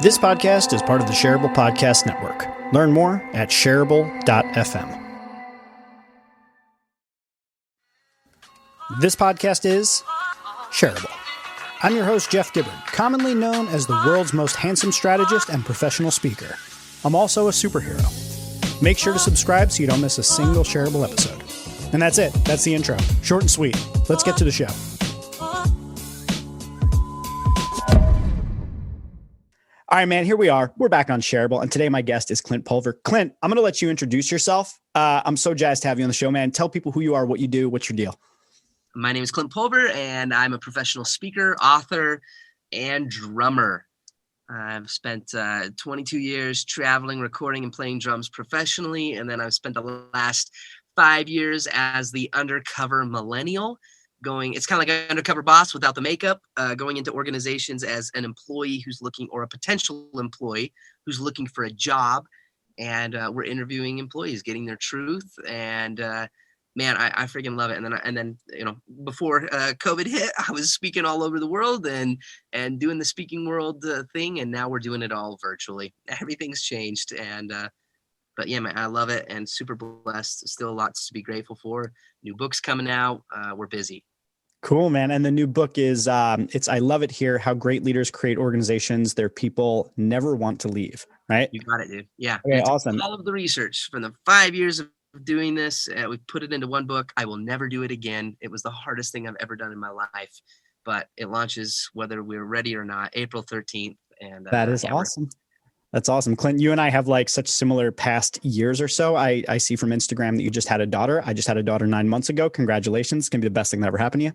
This podcast is part of the Shareable Podcast Network. Learn more at shareable.fm. This podcast is Shareable. I'm your host, Jeff Gibbard, commonly known as the world's most handsome strategist and professional speaker. I'm also a superhero. Make sure to subscribe so you don't miss a single Shareable episode. And that's it. That's the intro. Short and sweet. Let's get to the show. All right, man, here we are. We're back on Shareable, and today my guest is Clint Pulver. Clint, I'm going to let you introduce yourself. I'm so jazzed to have you on the show, man. Tell people who you are, what you do, what's your deal. My name is Clint Pulver, and I'm a professional speaker, author, and drummer. I've spent 22 years traveling, recording, and playing drums professionally, and then I've spent the last 5 years as the Undercover Millennial, it's kind of like an undercover boss without the makeup, going into organizations as an employee who's looking, or a potential employee who's looking for a job. And we're interviewing employees, getting their truth. And man, I freaking love it. And then you know, before COVID hit, I was speaking all over the world and doing the speaking world thing. And now we're doing it all virtually. Everything's changed. But yeah, man, I love it and super blessed. Still lots to be grateful for. New books coming out. We're busy. Cool, man. And the new book is, it's I Love It Here, How Great Leaders Create Organizations Their People Never Want to Leave, right? You got it, dude. Yeah. Okay, awesome. All of the research from the 5 years of doing this, we put it into one book. I will never do it again. It was the hardest thing I've ever done in my life, but it launches whether we're ready or not, April 13th. And that is awesome. That's awesome. Clint, you and I have like such similar past years or so. I see from Instagram that you just had a daughter. I just had a daughter 9 months ago. Congratulations. It's going to be the best thing that ever happened to you.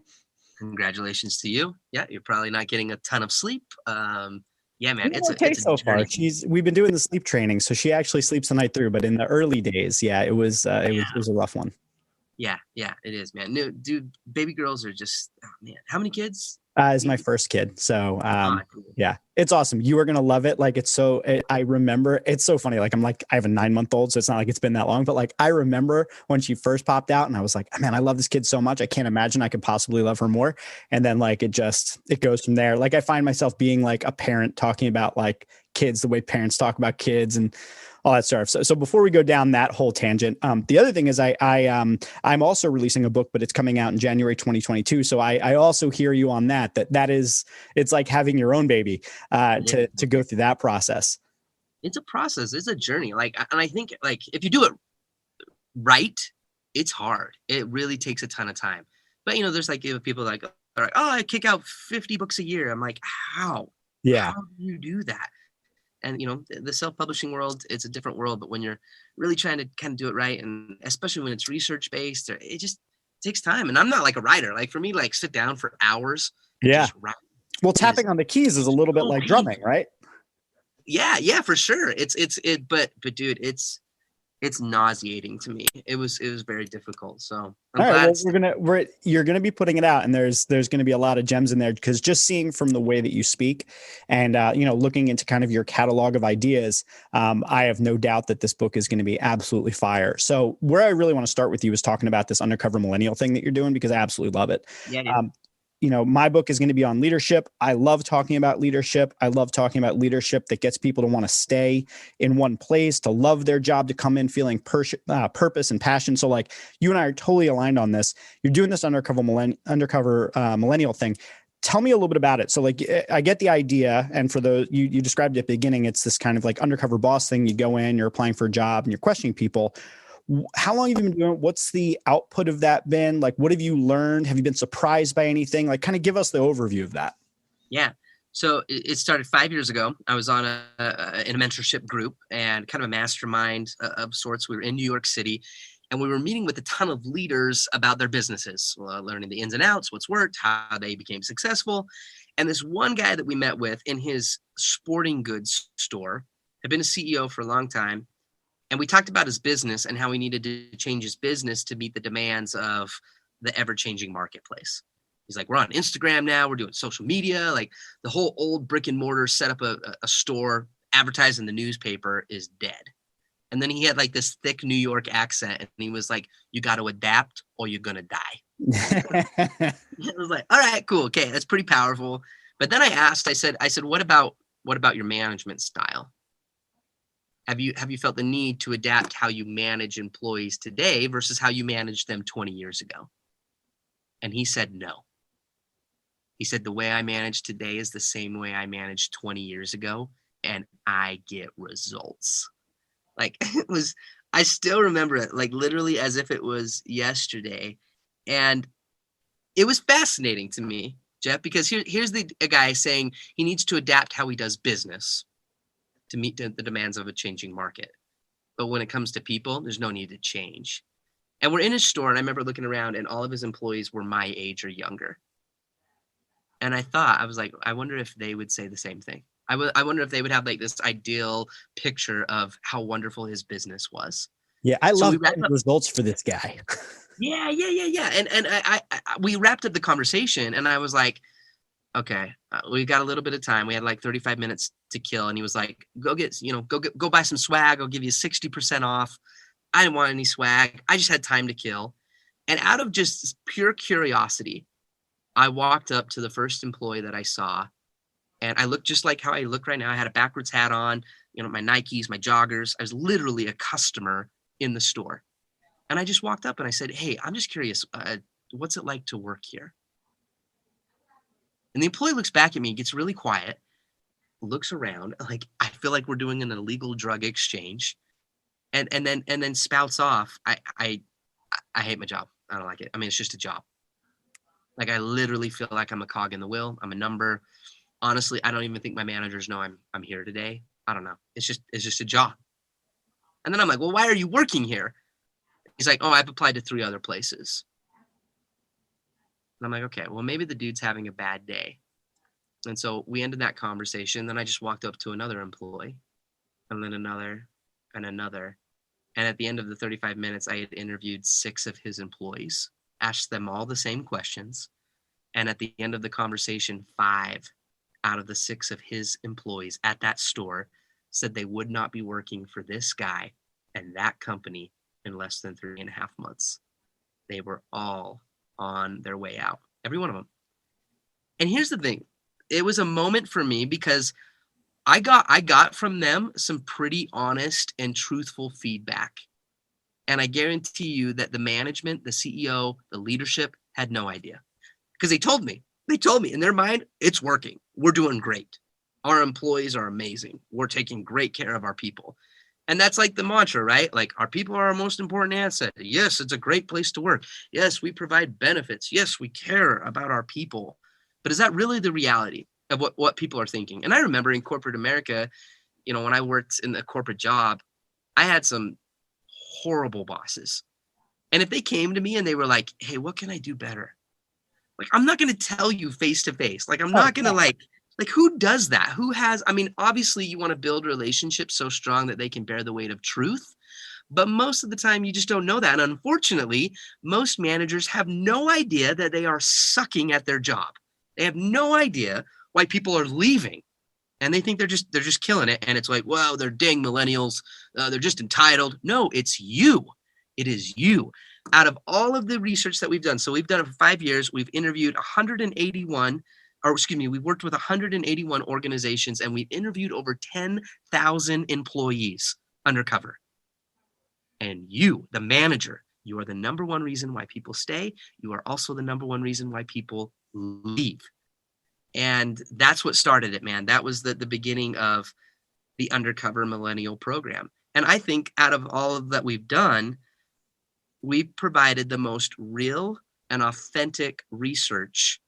Congratulations to you. Yeah, you're probably not getting a ton of sleep. Yeah, man, it's okay so far. We've been doing the sleep training, so she actually sleeps the night through. But in the early days, yeah, it was a rough one. Yeah, it is, man. No, dude, baby girls are just, oh, man. How many kids? Is my first kid. So, yeah, it's awesome. You are going to love it. Like, I remember, it's so funny. Like, I have a 9-month-old, so it's not like it's been that long, but like, I remember when she first popped out and I was like, man, I love this kid so much. I can't imagine I could possibly love her more. And then like, it goes from there. Like, I find myself being like a parent talking about like kids, the way parents talk about kids and all that stuff. So before we go down that whole tangent, the other thing is I'm also releasing a book, but it's coming out in January 2022. So I also hear you on it's like having your own baby to go through that process. It's a process. It's a journey. And I think like if you do it right, it's hard. It really takes a ton of time. But you know, there's like people like, oh, I kick out 50 books a year. I'm like, how? Yeah. How do you do that? And, you know, the self-publishing world, it's a different world. But when you're really trying to kind of do it right, and especially when it's research-based, it just takes time. And I'm not like a writer. Like for me, like sit down for hours. Yeah. Just write. Well, tapping on the keys is a little bit like drumming, right? Yeah, for sure. But dude, it's nauseating to me. It was very difficult. So I'm glad. Well, you're gonna be putting it out, and there's gonna be a lot of gems in there, because just seeing from the way that you speak, and looking into kind of your catalog of ideas, I have no doubt that this book is going to be absolutely fire. So where I really want to start with you is talking about this Undercover Millennial thing that you're doing, because I absolutely love it. Yeah. Dude. My book is going to be on leadership. I love talking about leadership. I love talking about leadership that gets people to want to stay in one place, to love their job, to come in feeling purpose and passion. So like you and I are totally aligned on this. You're doing this Undercover Millennial thing. Tell me a little bit about it. So like, I get the idea. And for those, you described it at the beginning, it's this kind of like undercover boss thing. You go in, you're applying for a job and you're questioning people. How long have you been doing it? What's the output of that been? Like, what have you learned? Have you been surprised by anything? Like, kind of give us the overview of that. Yeah. So it started 5 years ago. I was on in a mentorship group and kind of a mastermind of sorts. We were in New York City, and we were meeting with a ton of leaders about their businesses, learning the ins and outs, what's worked, how they became successful. And this one guy that we met with in his sporting goods store had been a CEO for a long time. And we talked about his business and how he needed to change his business to meet the demands of the ever-changing marketplace. He's like, we're on Instagram now. We're doing social media. Like the whole old brick and mortar set up a store, advertising the newspaper is dead. And then he had like this thick New York accent. And he was like, you got to adapt or you're going to die. I was like, all right, cool. Okay, that's pretty powerful. But then I said, what about what about your management style? Have you felt the need to adapt how you manage employees today versus how you managed them 20 years ago? And he said, no. He said, the way I manage today is the same way I managed 20 years ago, and I get results. Like, I still remember it, like literally as if it was yesterday. And it was fascinating to me, Jeff, because here's a guy saying he needs to adapt how he does business to meet the demands of a changing market. But when it comes to people, there's no need to change. And we're in his store, and I remember looking around, and all of his employees were my age or younger. And I was like, I wonder if they would say the same thing. I wonder if they would have like this ideal picture of how wonderful his business was. Yeah, I love results for this guy. Yeah. And we wrapped up the conversation, and I was like, okay, we got a little bit of time. We had like 35 minutes to kill. And he was like, go buy some swag. I'll give you 60% off. I didn't want any swag. I just had time to kill. And out of just pure curiosity, I walked up to the first employee that I saw, and I looked just like how I look right now. I had a backwards hat on, my Nikes, my joggers. I was literally a customer in the store. And I just walked up and I said, hey, I'm just curious, what's it like to work here? And the employee looks back at me, gets really quiet, looks around, like I feel like we're doing an illegal drug exchange, and then spouts off, I hate my job. I don't like it. I mean, it's just a job. Like, I literally feel like I'm a cog in the wheel. I'm a number. Honestly, I don't even think my managers know I'm here today. I don't know. It's just a job. And then I'm like, well, why are you working here? He's like, oh, I've applied to 3 other places. And I'm like, okay, well, maybe the dude's having a bad day. And so we ended that conversation. Then I just walked up to another employee, and then another and another. And at the end of the 35 minutes, I had interviewed 6 of his employees, asked them all the same questions. And at the end of the conversation, 5 out of the 6 of his employees at that store said they would not be working for this guy and that company in less than 3.5 months. They were all on their way out, every one of them. And here's the thing. It was a moment for me because I got from them some pretty honest and truthful feedback. And I guarantee you that the management, the CEO, the leadership had no idea, because they told me in their mind, it's working. We're doing great. Our employees are amazing. We're taking great care of our people. And that's like the mantra, right? Like, our people are our most important asset. Yes, it's a great place to work. Yes, we provide benefits. Yes, we care about our people. But is that really the reality of what people are thinking? And I remember in corporate America, when I worked in the corporate job, I had some horrible bosses. And if they came to me and they were like, hey, what can I do better? Like, I'm not going to tell you face to face. Like, I'm not going to like, who does that? Who has, obviously you want to build relationships so strong that they can bear the weight of truth. But most of the time you just don't know that. And unfortunately, most managers have no idea that they are sucking at their job. They have no idea why people are leaving. And they think they're just killing it. And it's like, well, they're dang millennials. They're just entitled. No, it's you. It is you. Out of all of the research that we've done, so we've done it for 5 years, we've interviewed 181, we've worked with 181 organizations, and we've interviewed over 10,000 employees undercover. And you, the manager, you are the number one reason why people stay. You are also the number one reason why people leave. And that's what started it, man. That was the beginning of the Undercover Millennial program. And I think out of all of that we've done, we've provided the most real and authentic research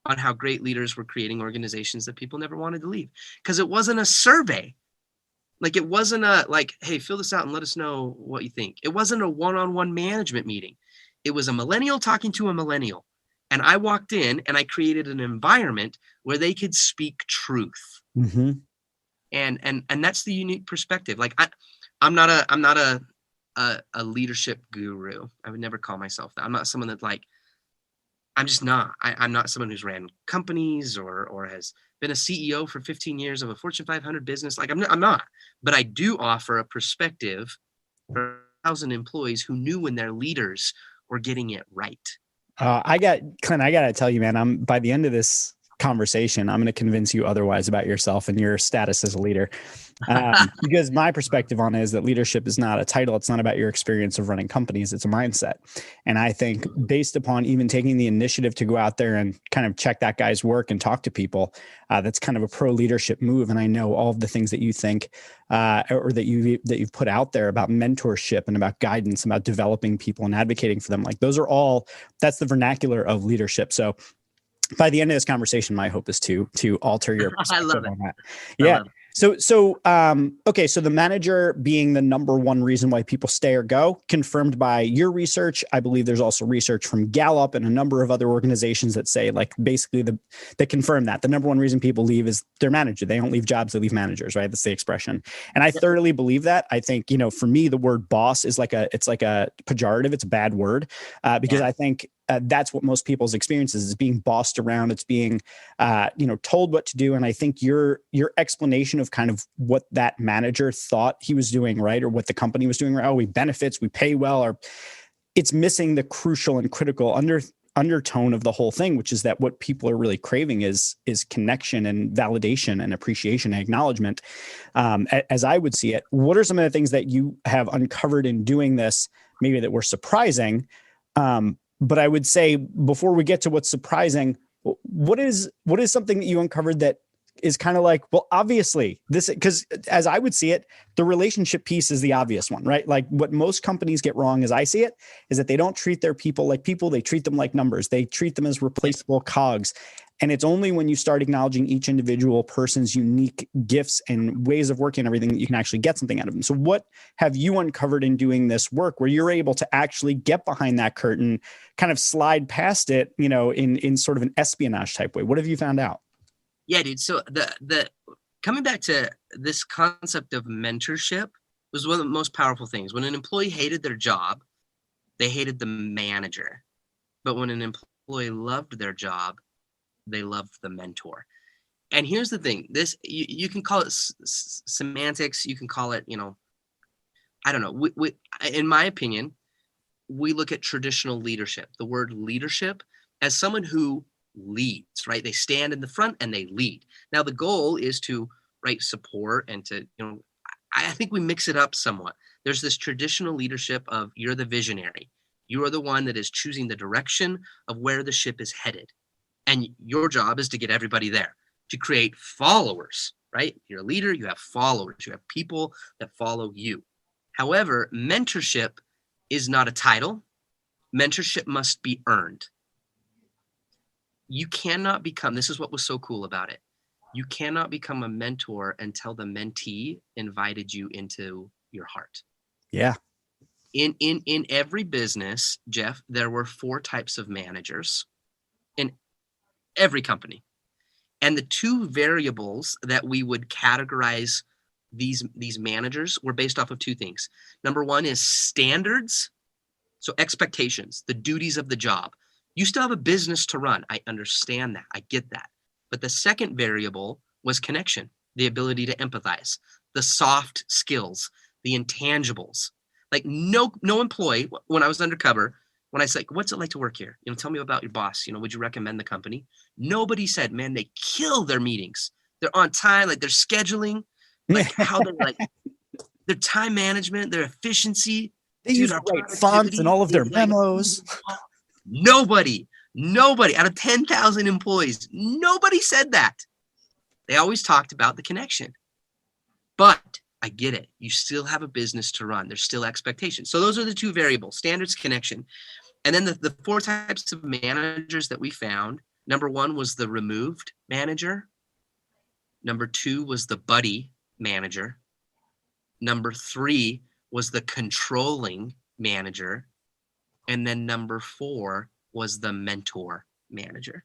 on how great leaders were creating organizations that people never wanted to leave. Because it wasn't a survey. Like, it wasn't hey, fill this out and let us know what you think. It wasn't a one-on-one management meeting. It was a millennial talking to a millennial. And I walked in and I created an environment where they could speak truth. Mm-hmm. And that's the unique perspective. Like, I'm not a leadership guru. I would never call myself that. I'm not someone that I'm just not. I'm not someone who's ran companies or has been a CEO for 15 years of a Fortune 500 business. Like, I'm not. But I do offer a perspective for 1,000 employees who knew when their leaders were getting it right. Clint, I got to tell you, man, by the end of this conversation, I'm going to convince you otherwise about yourself and your status as a leader. Because my perspective on it is that leadership is not a title. It's not about your experience of running companies. It's a mindset. And I think based upon even taking the initiative to go out there and kind of check that guy's work and talk to people, that's kind of a pro leadership move. And I know all of the things that you think or that you've put out there about mentorship and about guidance, about developing people and advocating for them. Like those are all, that's the vernacular of leadership. So by the end of this conversation, my hope is to alter your perspective I love it. on that. Yeah. Okay. So the manager being the number one reason why people stay or go, confirmed by your research. I believe there's also research from Gallup and a number of other organizations that say like basically that confirm that the number one reason people leave is their manager. They don't leave jobs, they leave managers, right? That's the expression. And I thoroughly believe that. I think, for me, the word boss is like a pejorative. It's a bad word because I think that's what most people's experience is being bossed around. It's being, told what to do. And I think your explanation of kind of what that manager thought he was doing right, or what the company was doing right. Oh, we benefits, we pay well, or it's missing the crucial and critical undertone of the whole thing, which is that what people are really craving is connection and validation and appreciation and acknowledgement. As I would see it, what are some of the things that you have uncovered in doing this, maybe that were surprising? But I would say before we get to what's surprising, what is something that you uncovered that is kind of like, well, obviously this, because as I would see it, the relationship piece is the obvious one, right? Like what most companies get wrong as I see it is that they don't treat their people like people. They treat them like numbers. They treat them as replaceable cogs. And it's only when you start acknowledging each individual person's unique gifts and ways of working and everything that you can actually get something out of them. So what have you uncovered in doing this work where you're able to actually get behind that curtain, kind of slide past it, in sort of an espionage type way? What have you found out? Yeah, dude. So the coming back to this concept of mentorship was one of the most powerful things. When an employee hated their job, they hated the manager. But when an employee loved their job, they loved the mentor. And here's the thing: this you can call it semantics. You can call it, I don't know. We, in my opinion, we look at traditional leadership, the word leadership, as someone who leads, right? They stand in the front and they lead. Now the goal is to, right, support and to, I think we mix it up somewhat. There's this traditional leadership of you're the visionary. You are the one that is choosing the direction of where the ship is headed. And your job is to get everybody there, to create followers, right? You're a leader, you have followers, you have people that follow you. However, mentorship is not a title. Mentorship must be earned. You cannot become, this is what was so cool about it. You cannot become a mentor until the mentee invited you into your heart. Yeah. In every business, Jeff, there were 4 types of managers in every company. And the 2 variables that we would categorize these managers were based off of 2 things. Number 1 is standards. So expectations, the duties of the job. You still have a business to run. I understand that. I get that. But the second variable was connection, the ability to empathize, the soft skills, the intangibles. Like no employee, when I was undercover, when I said, what's it like to work here? Tell me about your boss. Would you recommend the company? Nobody said, man, they kill their meetings. They're on time, like their scheduling, like how they're like their time management, their efficiency. They use great fonts in all of their memos. Nobody out of 10,000 employees, nobody said that. They always talked about the connection. But I get it. You still have a business to run. There's still expectations. So those are the 2 variables, standards, connection. And then the 4 types of managers that we found. Number 1 was the removed manager. Number 2 was the buddy manager. Number 3 was the controlling manager. And then number 4 was the mentor manager.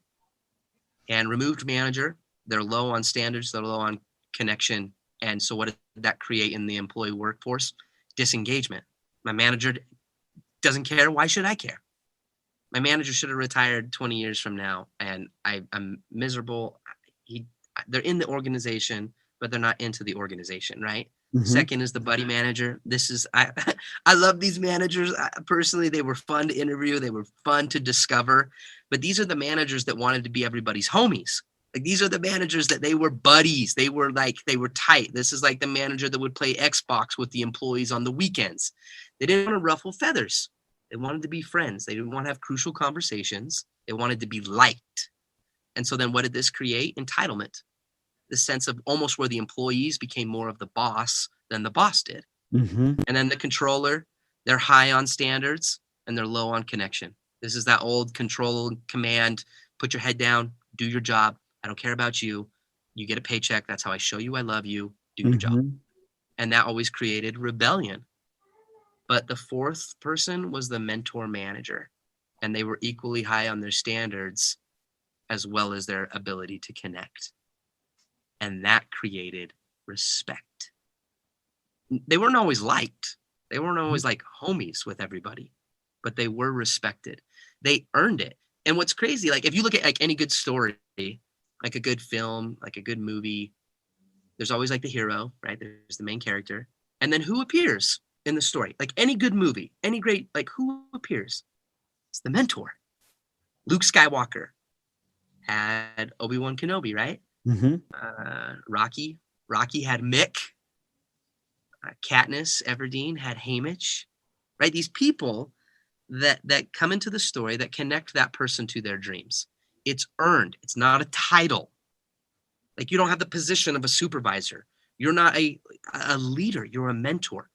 And removed manager, they're low on standards, they're low on connection. And so what did that create in the employee workforce? Disengagement. My manager doesn't care. Why should I care? My manager should have retired 20 years from now, and I'm miserable. They're in the organization, but they're not into the organization, right? Mm-hmm. Second is the buddy manager. I love these managers. Personally, they were fun to interview. They were fun to discover. But these are the managers that wanted to be everybody's homies. Like, these are the managers that they were buddies. They were tight. This is like the manager that would play Xbox with the employees on the weekends. They didn't want to ruffle feathers. They wanted to be friends. They didn't want to have crucial conversations. They wanted to be liked. And so then what did this create? Entitlement. The sense of almost where the employees became more of the boss than the boss did. Mm-hmm. And then the controller, they're high on standards and they're low on connection. This is that old control command, put your head down, do your job. I don't care about you. You get a paycheck. That's how I show you I love you. Do your job. And that always created rebellion. But the fourth person was the mentor manager. And they were equally high on their standards as well as their ability to connect. And that created respect. They weren't always liked. They weren't always like homies with everybody, but they were respected. They earned it. And what's crazy, like if you look at like any good story, like a good film, like a good movie, there's always like the hero, right? There's the main character. And then who appears in the story? Like any good movie, any great, like who appears? It's the mentor. Luke Skywalker had Obi-Wan Kenobi, right? Rocky had Mick. Katniss Everdeen had Haymitch, right? These people that come into the story that connect that person to their dreams. It's earned. It's not a title. Like, you don't have the position of a supervisor. You're not a leader. You're a mentor.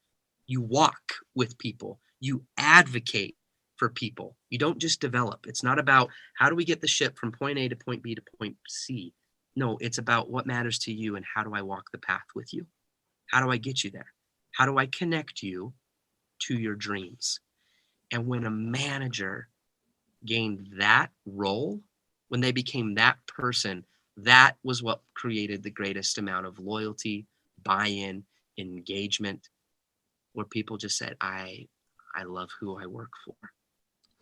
You walk with people. You advocate for people. You don't just develop. It's not about how do we get the ship from point A to point B to point C. No, it's about what matters to you and how do I walk the path with you? How do I get you there? How do I connect you to your dreams? And when a manager gained that role, when they became that person, that was what created the greatest amount of loyalty, buy-in, engagement, where people just said, I love who I work for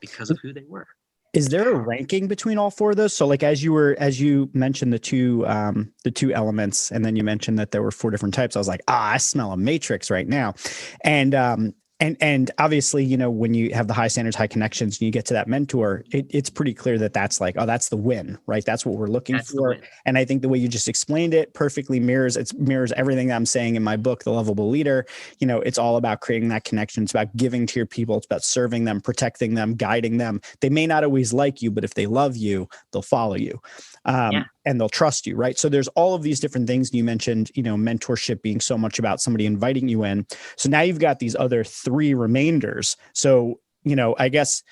because of who they were. Is there a ranking between all four of those? So like as you mentioned the two elements, and then you mentioned that there were four different types, I was like, I smell a matrix right now. And obviously, you know, when you have the high standards, high connections, and you get to that mentor, it's pretty clear that that's like, oh, that's the win, right? That's what we're looking for. And I think the way you just explained it perfectly mirrors everything that I'm saying in my book, The Lovable Leader. You know, it's all about creating that connection. It's about giving to your people. It's about serving them, protecting them, guiding them. They may not always like you, but if they love you, they'll follow you. And they'll trust you, right? So there's all of these different things. You mentioned, you know, mentorship being so much about somebody inviting you in. So now you've got these other three remainders. So, you know, I guess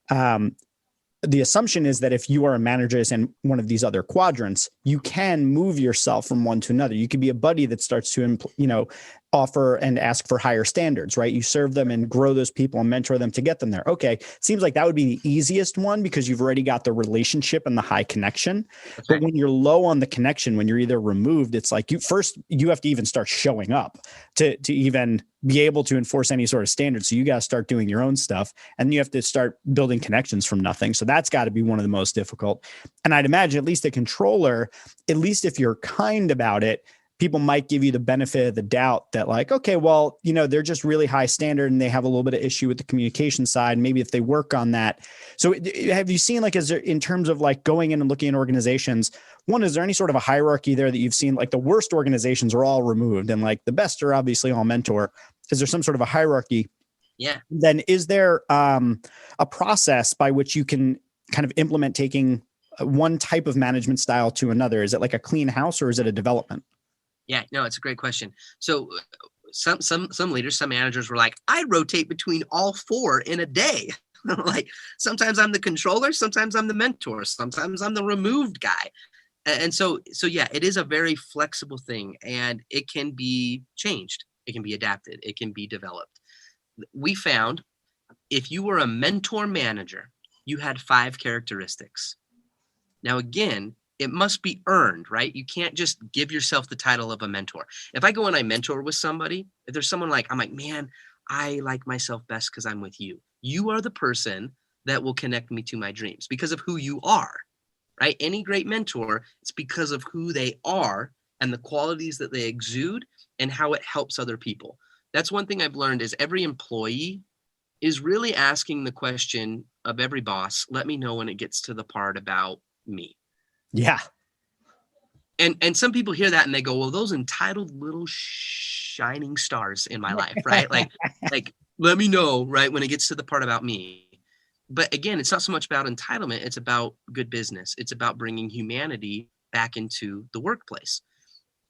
the assumption is that if you are a manager in one of these other quadrants, you can move yourself from one to another. You could be a buddy that starts to, you know, offer and ask for higher standards, right? You serve them and grow those people and mentor them to get them there. Okay. Seems like that would be the easiest one because you've already got the relationship and the high connection. That's right. But when you're low on the connection, when you're either removed, it's like you have to even start showing up to even be able to enforce any sort of standard. So you got to start doing your own stuff and you have to start building connections from nothing. So that's got to be one of the most difficult. And I'd imagine at least a controller, at least if you're kind about it, people might give you the benefit of the doubt that like, okay, well, you know, they're just really high standard and they have a little bit of issue with the communication side. Maybe if they work on that. So have you seen, like, is there, in terms of like going in and looking at organizations, one, is there any sort of a hierarchy there that you've seen? Like the worst organizations are all removed and like the best are obviously all mentor. Is there some sort of a hierarchy? Yeah. Then is there a process by which you can kind of implement taking one type of management style to another? Is it like a clean house or is it a development? Yeah, no, it's a great question. So some leaders, some managers were like, I rotate between all four in a day. Like sometimes I'm the controller, sometimes I'm the mentor, sometimes I'm the removed guy. And so yeah, it is a very flexible thing and it can be changed. It can be adapted. It can be developed. We found if you were a mentor manager, you had 5 characteristics. Now, again, it must be earned, right? You can't just give yourself the title of a mentor. If I go and I mentor with somebody, if there's someone like, I'm like, man, I like myself best because I'm with you. You are the person that will connect me to my dreams because of who you are, right? Any great mentor, it's because of who they are and the qualities that they exude and how it helps other people. That's one thing I've learned is every employee is really asking the question of every boss, let me know when it gets to the part about me. Yeah. And some people hear that and they go, well, those entitled little shining stars in my life, right? Like let me know, right, when it gets to the part about me. But again, it's not so much about entitlement. It's about good business. It's about bringing humanity back into the workplace.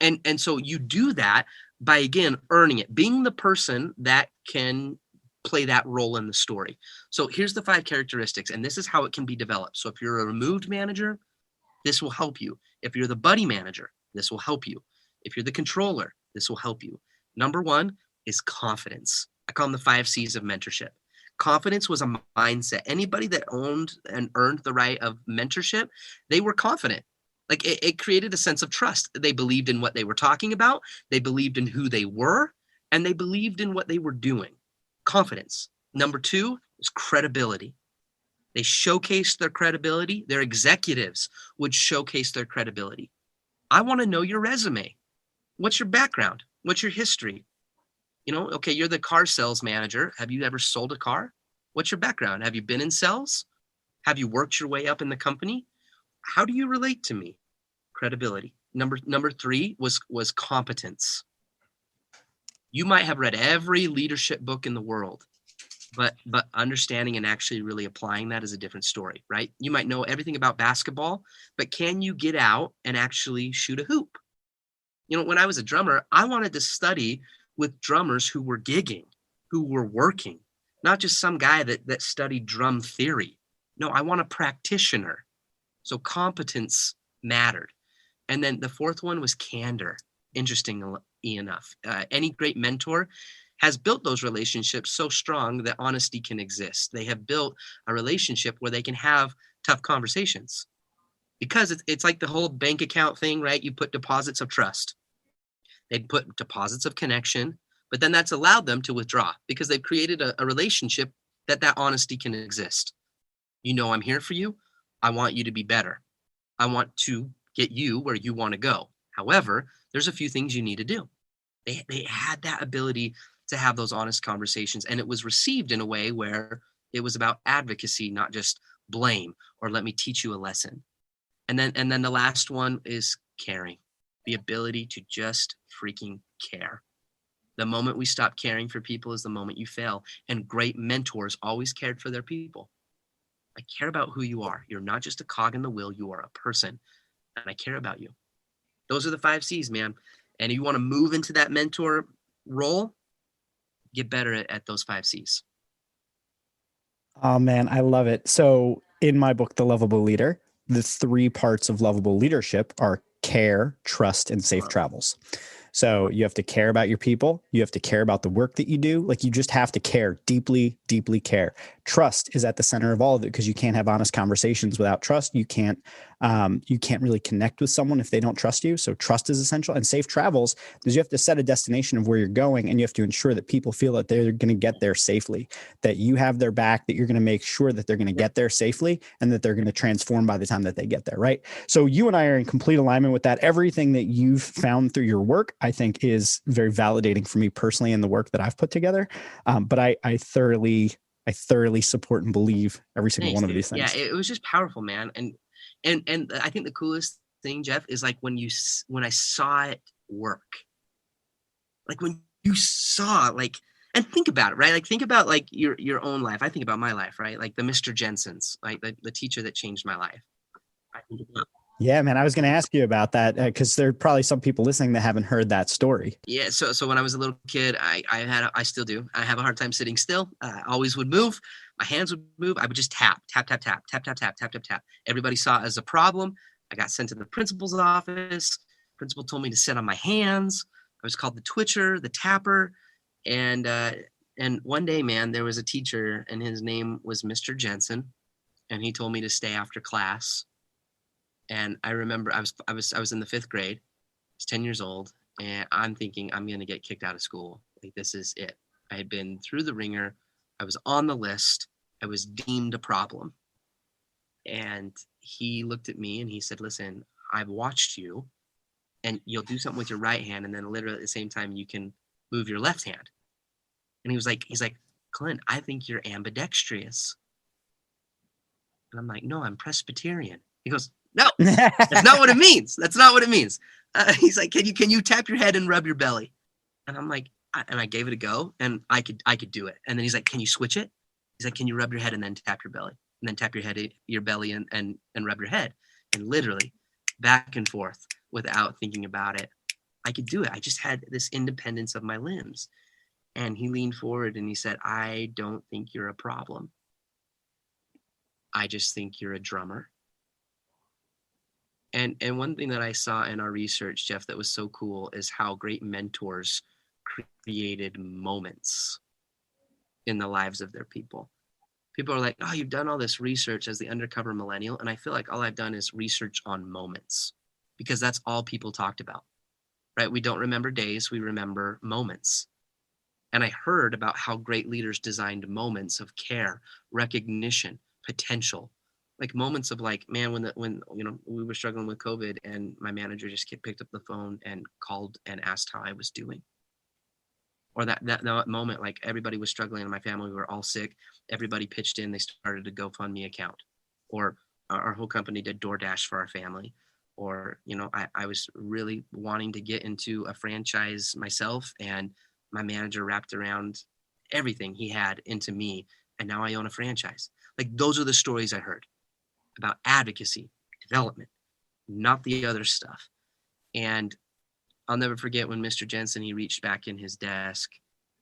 And so you do that by, again, earning it, being the person that can play that role in the story. So here's the 5 characteristics, and this is how it can be developed. So if you're a removed manager, this will help you. If you're the buddy manager, this will help you. If you're the controller, this will help you. Number 1 is confidence. I call them the 5 C's of mentorship. Confidence was a mindset. Anybody that owned and earned the right of mentorship, they were confident. Like it created a sense of trust. They believed in what they were talking about. They believed in who they were, and they believed in what they were doing. Confidence. Number 2 is credibility. They showcased their credibility. Their executives would showcase their credibility. I want to know your resume. What's your background? What's your history? You know, okay, you're the car sales manager. Have you ever sold a car? What's your background? Have you been in sales? Have you worked your way up in the company? How do you relate to me? Credibility. Number 3 was competence. You might have read every leadership book in the world, but understanding and actually really applying that is a different story, right? You might know everything about basketball, but can you get out and actually shoot a hoop? You know, when I was a drummer, I wanted to study with drummers who were gigging, who were working, not just some guy that studied drum theory. No, I want a practitioner. So competence mattered. And then the 4th one was candor. Interestingly enough, any great mentor has built those relationships so strong that honesty can exist. They have built a relationship where they can have tough conversations, because it's like the whole bank account thing, right? You put deposits of trust. They put deposits of connection, but then that's allowed them to withdraw because they've created a relationship that honesty can exist. You know, I'm here for you. I want you to be better. I want to get you where you want to go. However, there's a few things you need to do. They had that ability to have those honest conversations, and it was received in a way where it was about advocacy, not just blame or let me teach you a lesson. And then the last one is caring, the ability to just freaking care. The moment we stop caring for people is the moment you fail. And great mentors always cared for their people. I care about who you are. You're not just a cog in the wheel. You are a person, and I care about you. Those are the 5 C's, man. And if you want to move into that mentor role, get better at those 5 C's. Oh man, I love it. So in my book, The Lovable Leader, the 3 parts of lovable leadership are care, trust, and safe travels. So you have to care about your people. You have to care about the work that you do. Like, you just have to care, deeply, deeply care. Trust is at the center of all of it, because you can't have honest conversations without trust. You can't really connect with someone if they don't trust you. So trust is essential. And safe travels, because you have to set a destination of where you're going, and you have to ensure that people feel that they're going to get there safely, that you have their back, that you're going to make sure that they're going to get there safely, and that they're going to transform by the time that they get there. Right. So you and I are in complete alignment with that. Everything that you've found through your work, I think, is very validating for me personally in the work that I've put together. But I thoroughly support and believe every single one of these things. Yeah, it was just powerful, man. And I think the coolest thing, Jeff, is like when I saw it work. Like when you saw, like, and think about it, right? Like, think about like your own life. I think about my life, right? Like the Mr. Jensens, like the teacher that changed my life. I think about. Yeah, man, I was going to ask you about that, because there are probably some people listening that haven't heard that story. Yeah, so when I was a little kid, I still do. I have a hard time sitting still. I always would move. My hands would move. I would just tap, tap, tap, tap, tap, tap, tap, tap, tap, tap. Everybody saw it as a problem. I got sent to the principal's office. Principal told me to sit on my hands. I was called the twitcher, the tapper, and one day, man, there was a teacher, and his name was Mr. Jensen, and he told me to stay after class. And I remember I was in the 5th grade. I was 10 years old, and I'm thinking I'm going to get kicked out of school. Like, this is it. I had been through the ringer. I was on the list. I was deemed a problem. And he looked at me and he said, listen, I've watched you, and you'll do something with your right hand, and then literally at the same time you can move your left hand. And he's like, Clint, I think you're ambidextrous. And I'm like, no, I'm Presbyterian. He goes, No, that's not what it means. That's not what it means. He's like, can you tap your head and rub your belly? And I'm like, and I gave it a go, and I could do it. And then he's like, can you switch it? He's like, can you rub your head and then tap your belly, and then tap your belly and rub your head, and literally back and forth without thinking about it. I could do it. I just had this independence of my limbs. And he leaned forward and he said, I don't think you're a problem. I just think you're a drummer. And one thing that I saw in our research, Jeff, that was so cool is how great mentors created moments in the lives of their people. People are like, oh, you've done all this research as the Undercover Millennial. And I feel like all I've done is research on moments, because that's all people talked about, right? We don't remember days, we remember moments. And I heard about how great leaders designed moments of care, recognition, potential, like moments of like, man, when we were struggling with COVID and my manager just picked up the phone and called and asked how I was doing. Or that moment, like everybody was struggling in my family, we were all sick. Everybody pitched in, they started a GoFundMe account, or our whole company did DoorDash for our family. Or, I was really wanting to get into a franchise myself, and my manager wrapped around everything he had into me, and now I own a franchise. Like, those are the stories I heard about advocacy, development, not the other stuff. And I'll never forget when Mr. Jensen, he reached back in his desk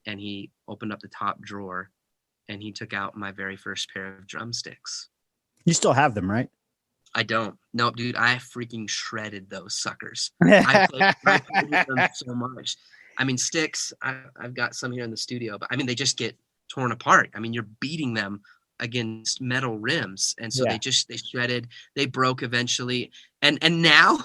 and he opened up the top drawer and he took out my very first pair of drumsticks. You still have them, right? I don't. No, dude, I freaking shredded those suckers. I played with them so much. I mean, sticks, I've got some here in the studio, but I mean, they just get torn apart. I mean, you're beating them against metal rims. And so they shredded, they broke eventually. And now,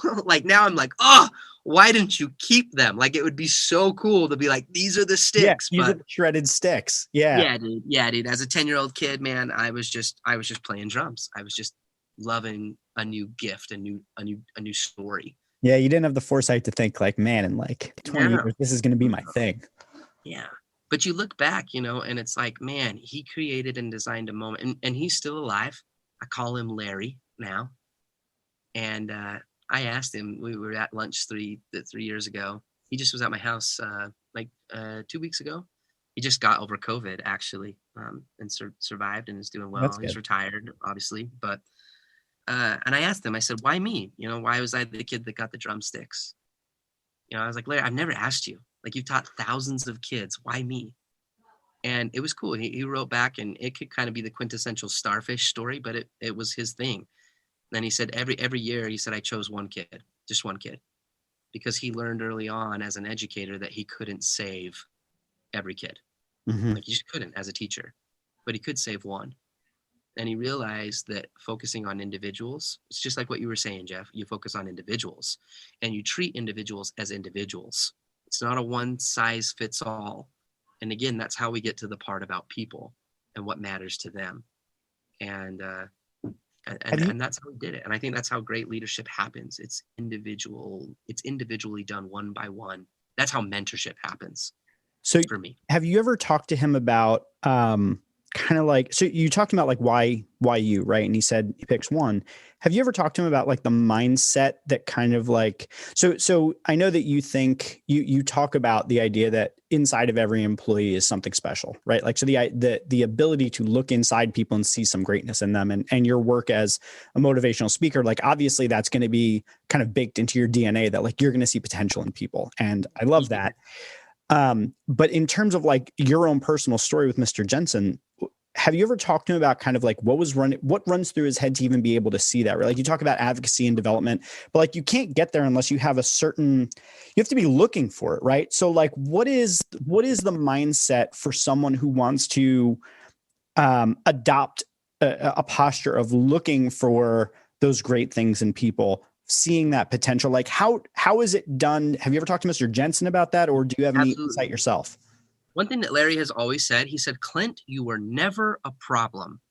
now I'm like, oh, why didn't you keep them? Like, it would be so cool to be like, these are the sticks. Yeah, these are the shredded sticks. Yeah. Yeah, dude. As a 10-year-old kid, man, I was just playing drums. I was just loving a new gift, a new story. Yeah, you didn't have the foresight to think like, man, in like 20 years, this is going to be my thing. Yeah. But you look back, and it's like, man, he created and designed a moment, and he's still alive. I call him Larry now. And I asked him, we were at lunch 3 years ago. He just was at my house 2 weeks ago. He just got over COVID, actually, and survived and is doing well. He's retired, obviously. But and I asked him, I said, why me? Why was I the kid that got the drumsticks? I was like, Larry, I've never asked you. Like, you've taught thousands of kids. Why me? And it was cool. He wrote back, and it could kind of be the quintessential starfish story, but it was his thing. Then he said every year, he said, I chose one kid, just one kid, because he learned early on as an educator that he couldn't save every kid. Mm-hmm. Like, he just couldn't as a teacher, but he could save one. And he realized that focusing on individuals, it's just like what you were saying, Jeff. You focus on individuals and you treat individuals as individuals. It's not a one size fits all. And again, that's how we get to the part about people and what matters to them. And that's how we did it. And I think that's how great leadership happens. It's individually done one by one. That's how mentorship happens. So for me, have you ever talked to him about kind of like, so you talked about like why you, right? And he said he picks one. Have you ever talked to him about like the mindset that kind of like, so I know that you think you talk about the idea that inside of every employee is something special, right? Like, so the ability to look inside people and see some greatness in them, and your work as a motivational speaker, like obviously that's going to be kind of baked into your DNA that like you're going to see potential in people. And I love that. But in terms of like your own personal story with Mr. Jensen, have you ever talked to him about kind of like what runs through his head to even be able to see that, right? Like, you talk about advocacy and development, but like you can't get there unless you have you have to be looking for it, right? So like, what is the mindset for someone who wants to adopt a posture of looking for those great things in people, seeing that potential? Like, how is it done? Have you ever talked to Mr. Jensen about that, or do you have any insight yourself? One thing that Larry has always said, he said, Clint, you were never a problem.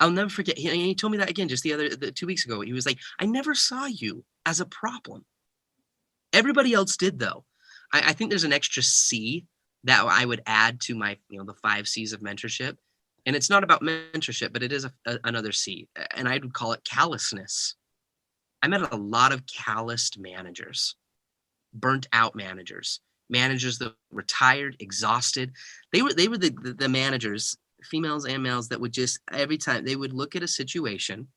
I'll never forget. He told me that again just 2 weeks ago. He was like, I never saw you as a problem. Everybody else did, though. I think there's an extra C that I would add to my, the 5 C's of mentorship. And it's not about mentorship, but it is another C. And I would call it callousness. I met a lot of calloused managers, burnt out managers that were tired, exhausted. They were the managers, females and males, that would just, every time they would look at a situation,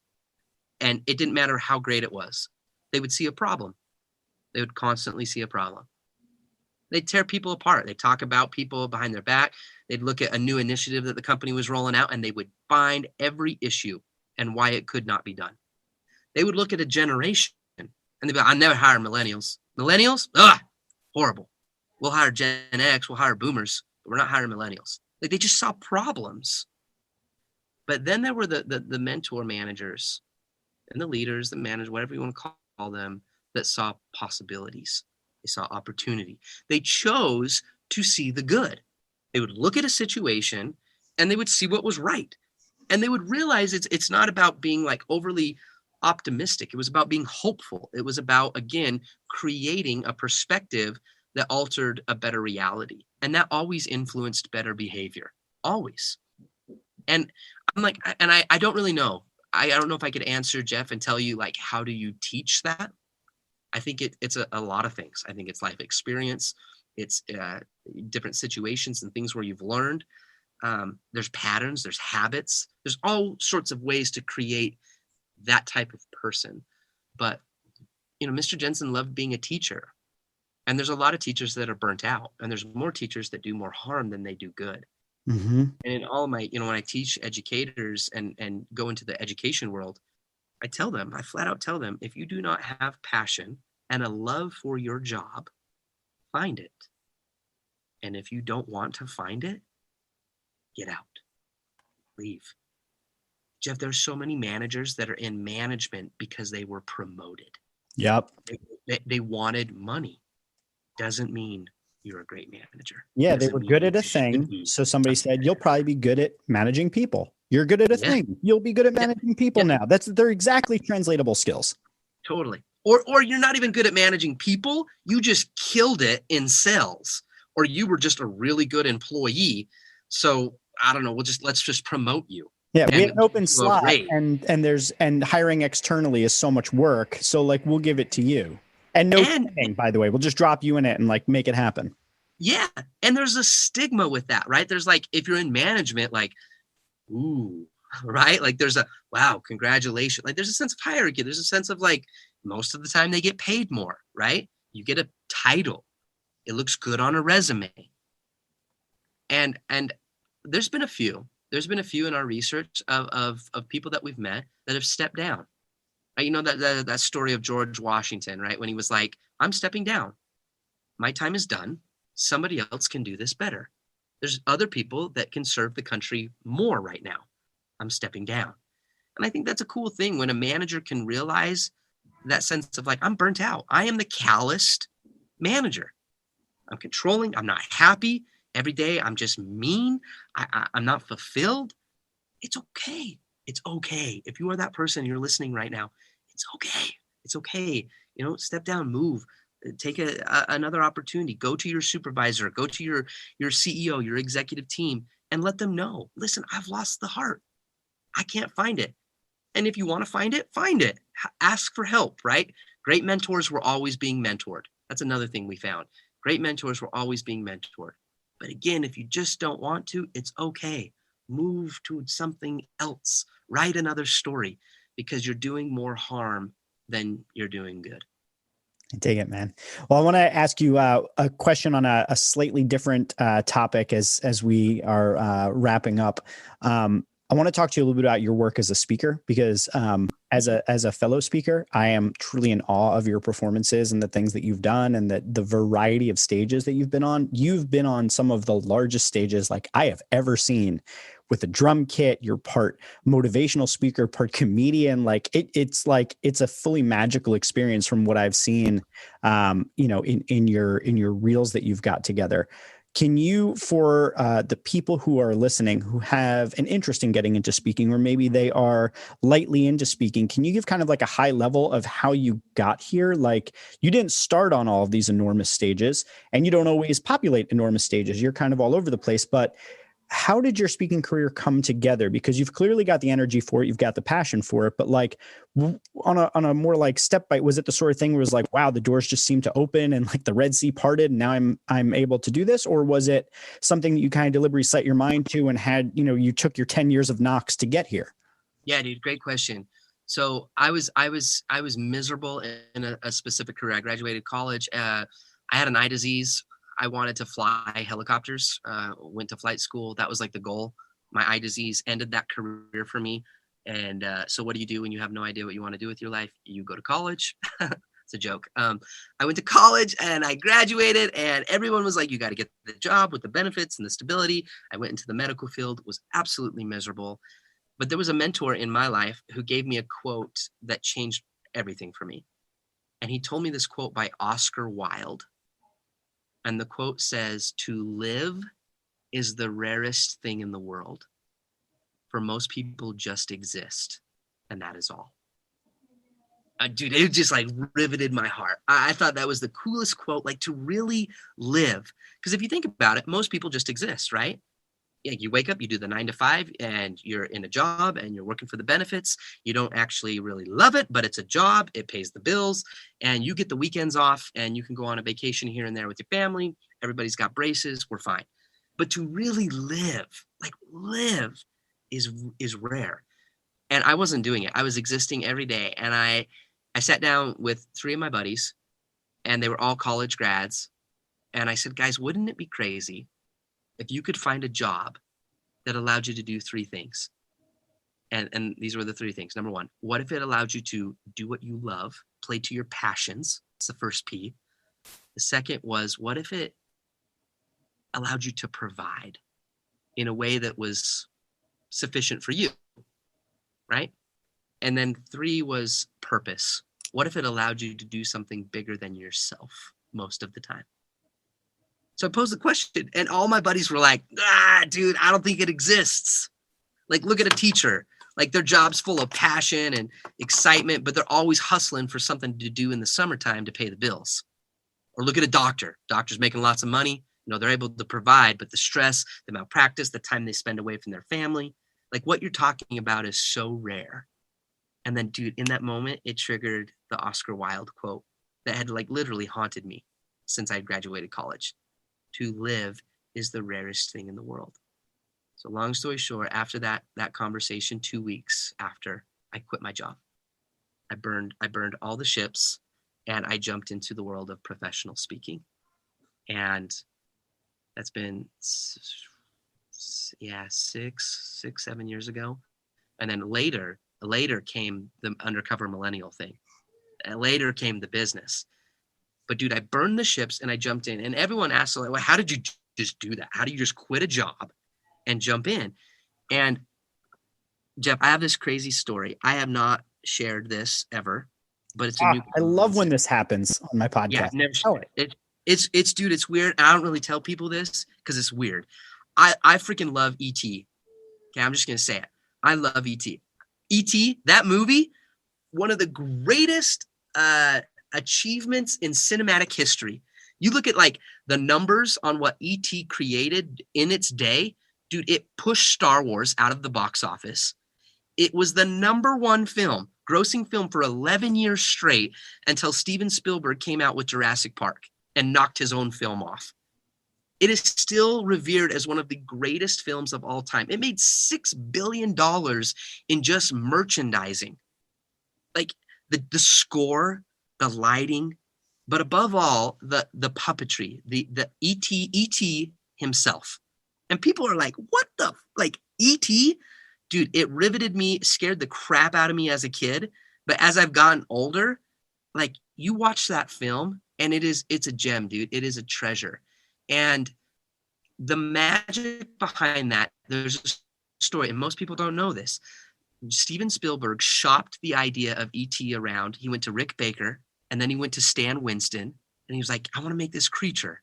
and it didn't matter how great it was, they would see a problem. They would constantly see a problem. They'd tear people apart. They'd talk about people behind their back. They'd look at a new initiative that the company was rolling out, and they would find every issue and why it could not be done. They would look at a generation, and they'd be like, I never hire millennials. Millennials? Ugh, horrible. We'll hire Gen X, we'll hire boomers, but we're not hiring millennials. Like, they just saw problems. But then there were the mentor managers and the leaders, the managers, whatever you want to call them, that saw possibilities. They saw opportunity. They chose to see the good. They would look at a situation and they would see what was right. And they would realize it's not about being like overly optimistic. It was about being hopeful. It was about, again, creating a perspective that altered a better reality. And that always influenced better behavior. Always. And I'm like, and I don't really know. I don't know if I could answer, Jeff, and tell you, like, how do you teach that? I think it's a lot of things. I think it's life experience. It's different situations and things where you've learned. There's patterns, there's habits. There's all sorts of ways to create that type of person. But, Mr. Jensen loved being a teacher. And there's a lot of teachers that are burnt out. And there's more teachers that do more harm than they do good. Mm-hmm. And in all my, when I teach educators and go into the education world, I flat out tell them, if you do not have passion and a love for your job, find it. And if you don't want to find it, get out, leave. Jeff, there's so many managers that are in management because they were promoted. Yep. They wanted money. Doesn't mean you're a great manager. Yeah, they were good at a thing. So somebody said, you'll probably be good at managing people. You're good at a thing. You'll be good at managing people now. They're exactly translatable skills. Totally. Or you're not even good at managing people. You just killed it in sales, or you were just a really good employee. So I don't know. Let's just promote you. Yeah, we have an open slot, and hiring externally is so much work. So like, we'll give it to you, and training, by the way, we'll just drop you in it and like make it happen. Yeah, and there's a stigma with that, right? There's like, if you're in management, like, ooh, right? Like there's a, wow, congratulations. Like there's a sense of hierarchy. There's a sense of like, most of the time they get paid more, right? You get a title. It looks good on a resume. And there's been a few in our research of people that we've met that have stepped down. Right? That story of George Washington, right? When he was like, I'm stepping down. My time is done. Somebody else can do this better. There's other people that can serve the country more right now. I'm stepping down. And I think that's a cool thing when a manager can realize that sense of like, I'm burnt out. I am the calloused manager. I'm controlling. I'm not happy. Every day I'm just mean. I'm not fulfilled. It's okay. It's okay. If you are that person, you're listening right now, it's okay. It's okay. Step down, move, take another opportunity. Go to your supervisor, go to your CEO, your executive team, and let them know, listen, I've lost the heart. I can't find it. And if you want to find it. Ask for help, right? Great mentors were always being mentored. That's another thing we found. Great mentors were always being mentored. But again, if you just don't want to, it's okay. Move to something else. Write another story, because you're doing more harm than you're doing good. I dig it, man. Well, I want to ask you a question on a slightly different topic as we are wrapping up. I want to talk to you a little bit about your work as a speaker, because as a fellow speaker, I am truly in awe of your performances and the things that you've done and the variety of stages that you've been on. You've been on some of the largest stages like I have ever seen, with a drum kit. You're part motivational speaker, part comedian. Like it's a fully magical experience from what I've seen, in your reels that you've got together. Can you, for the people who are listening who have an interest in getting into speaking, or maybe they are lightly into speaking, can you give kind of like a high level of how you got here? Like, you didn't start on all of these enormous stages, and you don't always populate enormous stages. You're kind of all over the place, but how did your speaking career come together? Because you've clearly got the energy for it, you've got the passion for it, but like on a more like step by, was it the sort of thing where it was like, wow, the doors just seemed to open and like the Red Sea parted and now I'm able to do this? Or was it something that you kind of deliberately set your mind to and had, you took your 10 years of knocks to get here? Yeah, dude, great question. So I was miserable in a specific career. I graduated college. I had an eye disease. I wanted to fly helicopters. Went to flight school. That was like the goal. My eye disease ended that career for me. And so what do you do when you have no idea what you want to do with your life? You go to college. It's a joke. I went to college and I graduated, and everyone was like, you got to get the job with the benefits and the stability. I went into the medical field, was absolutely miserable. But there was a mentor in my life who gave me a quote that changed everything for me. And he told me this quote by Oscar Wilde. And the quote says, "To live is the rarest thing in the world. For most people, just exist. And that is all." Dude, it just like riveted my heart. I thought that was the coolest quote, like to really live. Because if you think about it, most people just exist, right? Yeah, you wake up, you do the 9 to 5, and you're in a job and you're working for the benefits. You don't actually really love it, but it's a job. It pays the bills, and you get the weekends off, and you can go on a vacation here and there with your family. Everybody's got braces. We're fine. But to really live, like live, is rare. And I wasn't doing it. I was existing every day. And I sat down with 3 of my buddies, and they were all college grads. And I said, guys, wouldn't it be crazy if you could find a job that allowed you to do 3 things? And these were the 3 things. Number 1, what if it allowed you to do what you love, play to your passions? It's the first P. The second was, what if it allowed you to provide in a way that was sufficient for you, right? And then 3 was purpose. What if it allowed you to do something bigger than yourself most of the time? So I posed the question, and all my buddies were like, dude, I don't think it exists. Like, look at a teacher. Like, their job's full of passion and excitement, but they're always hustling for something to do in the summertime to pay the bills. Or look at a doctor. Doctor's making lots of money. They're able to provide, but the stress, the malpractice, the time they spend away from their family, like what you're talking about is so rare. And then, dude, in that moment, it triggered the Oscar Wilde quote that had like literally haunted me since I graduated college. To live is the rarest thing in the world. So long story short, after that conversation, 2 weeks after, I quit my job. I burned all the ships, and I jumped into the world of professional speaking. And that's been 7 years ago. And then later came the Undercover Millennial thing. And later came the business. But dude, I burned the ships and I jumped in. And everyone asked, like, well, how did you just do that? How do you just quit a job and jump in? And Jeff, I have this crazy story. I have not shared this ever, but it's a new. I love when this happens on my podcast. Yeah, I've never shared it. It's dude, it's weird. I don't really tell people this because it's weird. I freaking love E.T. Okay, I'm just gonna say it. I love E.T. E.T., that movie, one of the greatest achievements in cinematic history. You look at like the numbers on what E.T. created in its day, dude, it pushed Star Wars out of the box office. It was the #1 film, grossing film for 11 years straight until Steven Spielberg came out with Jurassic Park and knocked his own film off. It is still revered as one of the greatest films of all time. It made $6 billion in just merchandising. Like the score, the lighting, but above all, the puppetry, the E.T. himself. And people are like, what the, like E.T.? Dude, it riveted me, scared the crap out of me as a kid. But as I've gotten older, like you watch that film and it's a gem, dude. It is a treasure. And the magic behind that, there's a story, and most people don't know this. Steven Spielberg shopped the idea of E.T. around. He went to Rick Baker, and then he went to Stan Winston, and he was like, I want to make this creature.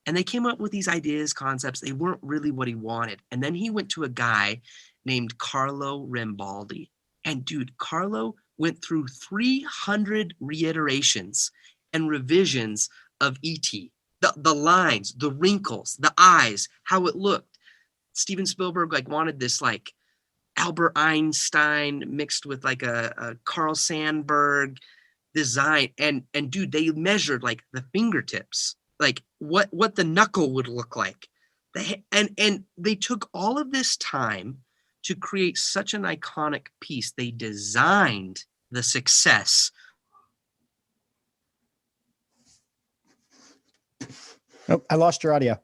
And they came up with these ideas, concepts. They weren't really what he wanted. And then he went to a guy named Carlo Rambaldi. And dude, Carlo went through 300 reiterations and revisions of E.T. The lines, the wrinkles, the eyes, how it looked. Steven Spielberg like wanted this like Albert Einstein mixed with like a Carl Sandburg design. And dude, they measured like the fingertips, like what the knuckle would look like. And they took all of this time to create such an iconic piece. They designed the success. Oh, I lost your audio.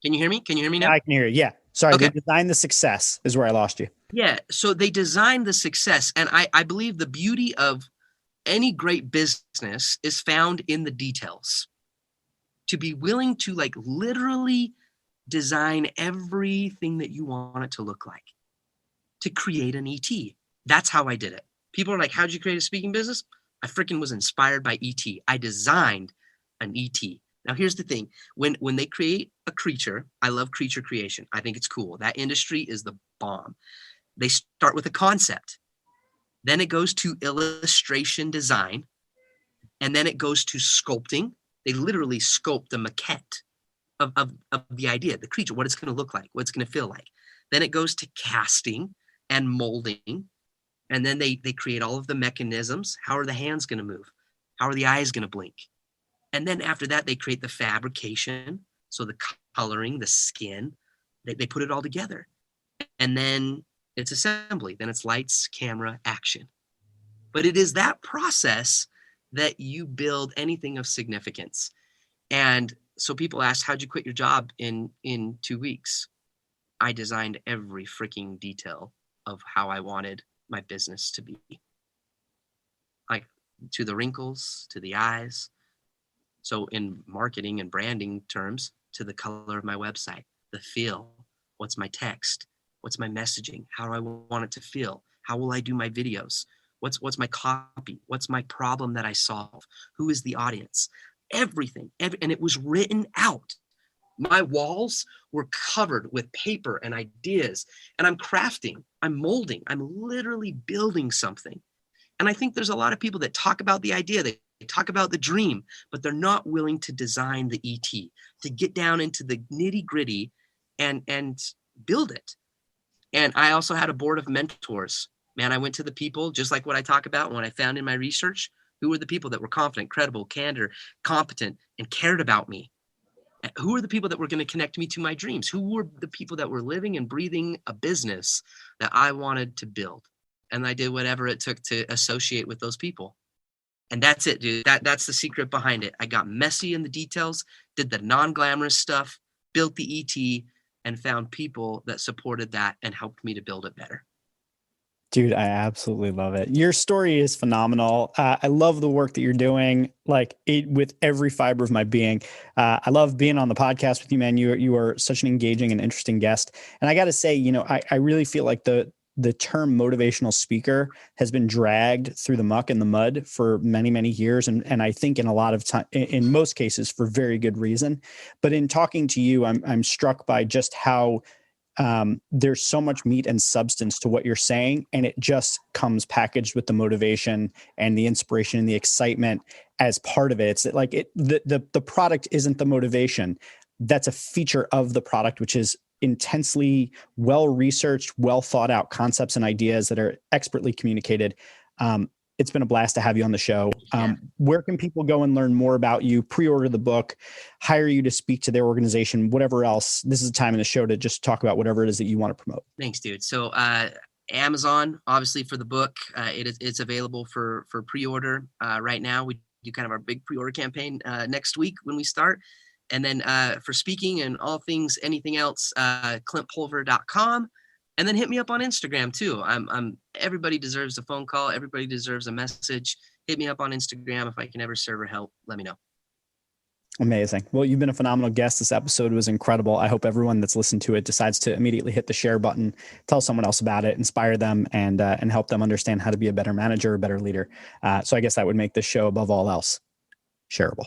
Can you hear me? Can you hear me now? I can hear you. Yeah. Sorry. Okay. They designed the success is where I lost you. Yeah. So they designed the success. And I believe the beauty of any great business is found in the details. To be willing to like literally design everything that you want it to look like, to create an ET. That's how I did it. People are like, how'd you create a speaking business? I freaking was inspired by ET. I designed an ET. Now, here's the thing. When they create a creature, I love creature creation. I think it's cool. That industry is the bomb. They start with a concept. Then it goes to illustration design. And then it goes to sculpting. They literally sculpt the maquette of the idea, the creature, what it's going to look like, what it's going to feel like. Then it goes to casting and molding. And then they create all of the mechanisms. How are the hands going to move? How are the eyes going to blink? And then after that, they create the fabrication. So the coloring, the skin, they put it all together. And then it's assembly. Then it's lights, camera, action. But it is that process that you build anything of significance. And so people ask, how'd you quit your job in 2 weeks? I designed every freaking detail of how I wanted my business to be. Like to the wrinkles, to the eyes. So in marketing and branding terms, to the color of my website, the feel, what's my text, what's my messaging, how do I want it to feel, how will I do my videos, what's my copy, what's my problem that I solve, who is the audience, everything, and it was written out. My walls were covered with paper and ideas, and I'm crafting, I'm molding, I'm literally building something. And I think there's a lot of people that talk about the idea, they talk about the dream, but they're not willing to design the ET, to get down into the nitty gritty and build it. And I also had a board of mentors. Man, I went to the people, just like what I talk about when I found in my research, who were the people that were confident, credible, candor, competent, and cared about me. Who were the people that were going to connect me to my dreams? Who were the people that were living and breathing a business that I wanted to build? And I did whatever it took to associate with those people. And that's it, dude. That's the secret behind it. I got messy in the details, did the non-glamorous stuff, built the ET, and found people that supported that and helped me to build it better. Dude, I absolutely love it. Your story is phenomenal. I love the work that you're doing, like it with every fiber of my being. I love being on the podcast with you, man. You are such an engaging and interesting guest. And I got to say, you know, I really feel like the term motivational speaker has been dragged through the muck and the mud for many, many years. And I think in a lot of time, in most cases, for very good reason. But in talking to you, I'm struck by just how there's so much meat and substance to what you're saying, and it just comes packaged with the motivation and the inspiration and the excitement as part of it. It's like the product isn't the motivation. That's a feature of the product, which is intensely well-researched, well thought out concepts and ideas that are expertly communicated. It's been a blast to have you on the show. Where can people go and learn more about you, pre-order the book, hire you to speak to their organization, whatever else? This is the time in the show to just talk about whatever it is that you want to promote. Thanks, dude. So Amazon, obviously for the book, it's available for pre-order right now. We do kind of our big pre-order campaign next week when we start. And then for speaking and all things, anything else, clintpulver.com. And then hit me up on Instagram too. Everybody deserves a phone call. Everybody deserves a message. Hit me up on Instagram. If I can ever serve or help, let me know. Amazing. Well, you've been a phenomenal guest. This episode was incredible. I hope everyone that's listened to it decides to immediately hit the share button, tell someone else about it, inspire them, and help them understand how to be a better manager, a better leader. So I guess that would make this show above all else shareable.